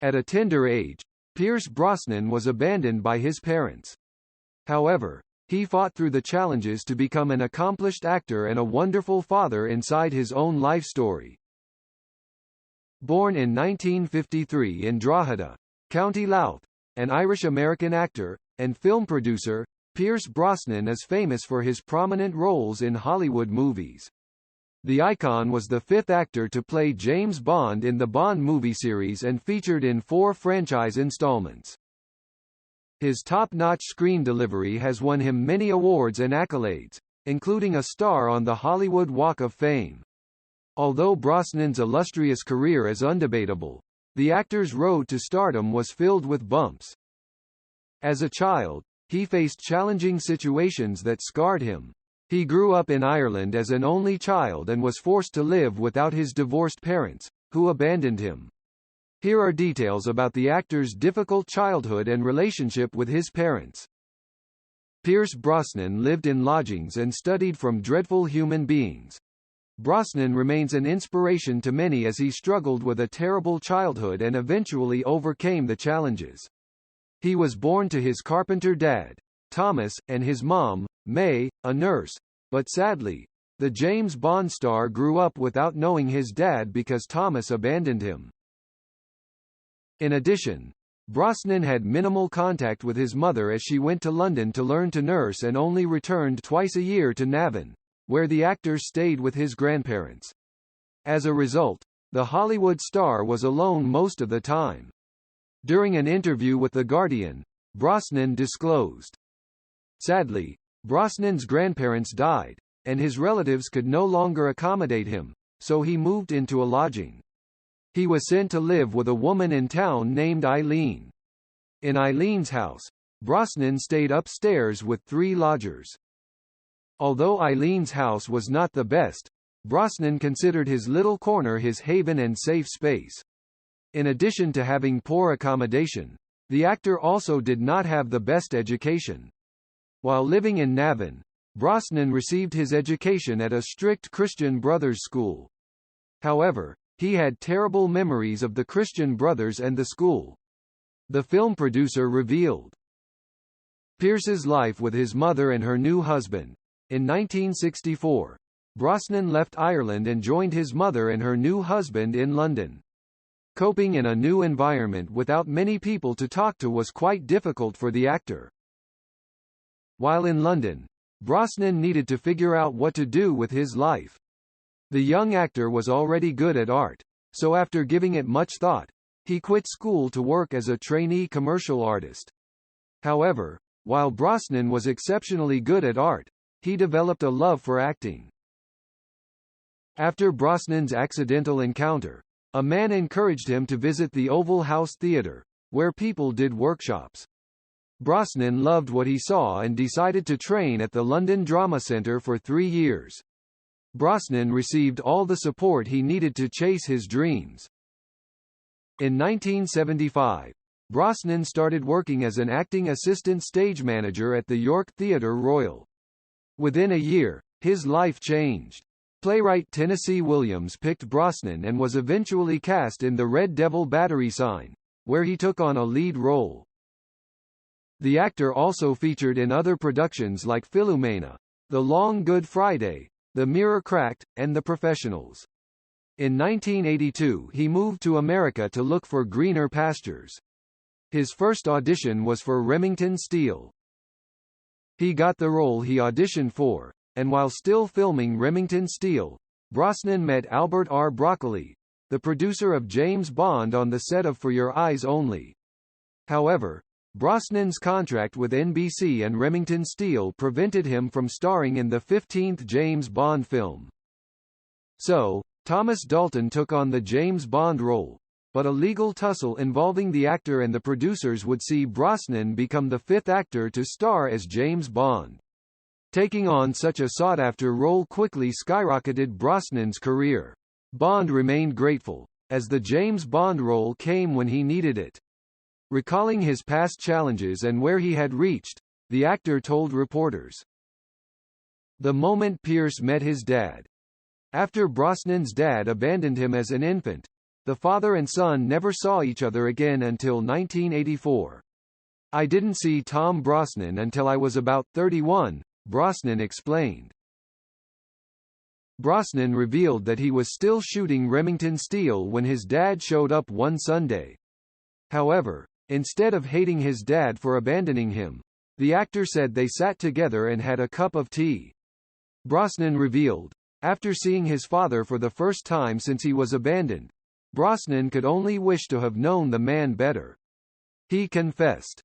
At a tender age, Pierce Brosnan was abandoned by his parents. However, he fought through the challenges to become an accomplished actor and a wonderful father inside his own life story. Born in 1953 in Drogheda, County Louth, an Irish-American actor and film producer, Pierce Brosnan is famous for his prominent roles in Hollywood movies. The icon was the fifth actor to play James Bond in the Bond movie series and featured in 4 franchise installments. His top-notch screen delivery has won him many awards and accolades, including a star on the Hollywood Walk of Fame. Although Brosnan's illustrious career is undebatable, the actor's road to stardom was filled with bumps. As a child, he faced challenging situations that scarred him. He grew up in Ireland as an only child and was forced to live without his divorced parents, who abandoned him. Here are details about the actor's difficult childhood and relationship with his parents. Pierce Brosnan lived in lodgings and studied from dreadful human beings. Brosnan remains an inspiration to many as he struggled with a terrible childhood and eventually overcame the challenges. He was born to his carpenter dad, Thomas, and his mom, May, a nurse, but sadly, the James Bond star grew up without knowing his dad because Thomas abandoned him. In addition, Brosnan had minimal contact with his mother as she went to London to learn to nurse and only returned twice a year to Navan, where the actor stayed with his grandparents. As a result, the Hollywood star was alone most of the time. During an interview with The Guardian, Brosnan disclosed, "Sadly, Brosnan's grandparents died, and his relatives could no longer accommodate him, so he moved into a lodging. He was sent to live with a woman in town named Eileen. In Eileen's house, Brosnan stayed upstairs with 3 lodgers. Although Eileen's house was not the best, Brosnan considered his little corner his haven and safe space. In addition to having poor accommodation, the actor also did not have the best education. While living in Navan, Brosnan received his education at a strict Christian Brothers school. However, he had terrible memories of the Christian Brothers and the school. The film producer revealed Pierce's life with his mother and her new husband. In 1964, Brosnan left Ireland and joined his mother and her new husband in London. Coping in a new environment without many people to talk to was quite difficult for the actor. While in London, Brosnan needed to figure out what to do with his life. The young actor was already good at art, so after giving it much thought, he quit school to work as a trainee commercial artist. However, while Brosnan was exceptionally good at art, he developed a love for acting. After Brosnan's accidental encounter, a man encouraged him to visit the Oval House Theatre, where people did workshops. Brosnan loved what he saw and decided to train at the London Drama Centre for 3 years. Brosnan received all the support he needed to chase his dreams. In 1975, Brosnan started working as an acting assistant stage manager at the York Theatre Royal. Within a year, his life changed. Playwright Tennessee Williams picked Brosnan and was eventually cast in The Red Devil Battery Sign, where he took on a lead role. The actor also featured in other productions like Philomena, The Long Good Friday, The Mirror Cracked, and The Professionals. In 1982 he moved to America to look for greener pastures. His first audition was for Remington Steele. He got the role he auditioned for, and while still filming Remington Steele, Brosnan met Albert R. Broccoli, the producer of James Bond, on the set of For Your Eyes Only. However, Brosnan's contract with NBC and Remington Steele prevented him from starring in the 15th James Bond film. So, Thomas Dalton took on the James Bond role, but a legal tussle involving the actor and the producers would see Brosnan become the 5th actor to star as James Bond. Taking on such a sought-after role quickly skyrocketed Brosnan's career. Bond remained grateful, as the James Bond role came when he needed it. Recalling his past challenges and where he had reached, the actor told reporters, "The moment Pierce met his dad. After Brosnan's dad abandoned him as an infant, The father and son never saw each other again until 1984. I didn't see Tom Brosnan until I was about 31, Brosnan explained. Brosnan revealed that he was still shooting Remington Steele when his dad showed up one Sunday. However, instead of hating his dad for abandoning him, the actor said they sat together and had a cup of tea. Brosnan revealed, after seeing his father for the first time since he was abandoned, Brosnan could only wish to have known the man better. He confessed.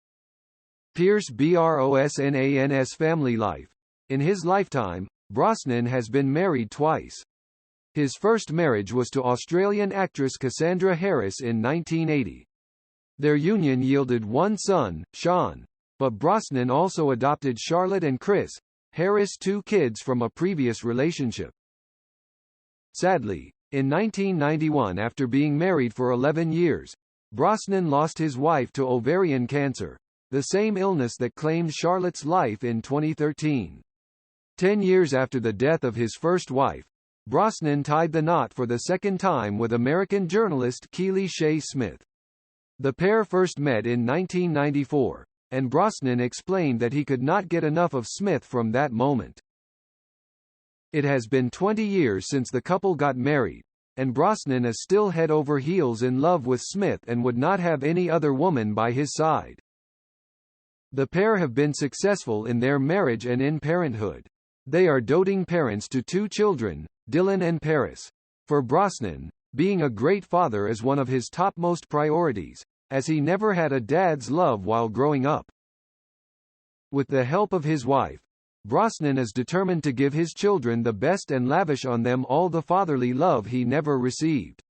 Pierce Brosnan's family life. In his lifetime, Brosnan has been married twice. His first marriage was to Australian actress Cassandra Harris in 1980. Their union yielded one son, Sean, but Brosnan also adopted Charlotte and Chris, Harris' two kids from a previous relationship. Sadly, in 1991, after being married for 11 years, Brosnan lost his wife to ovarian cancer, the same illness that claimed Charlotte's life in 2013. 10 years after the death of his first wife, Brosnan tied the knot for the second time with American journalist Keely Shea Smith. The pair first met in 1994, and Brosnan explained that he could not get enough of Smith from that moment. It has been 20 years since the couple got married, and Brosnan is still head over heels in love with Smith and would not have any other woman by his side. The pair have been successful in their marriage and in parenthood. They are doting parents to two children, Dylan and Paris. For Brosnan, being a great father is one of his topmost priorities, as he never had a dad's love while growing up. With the help of his wife, Brosnan is determined to give his children the best and lavish on them all the fatherly love he never received.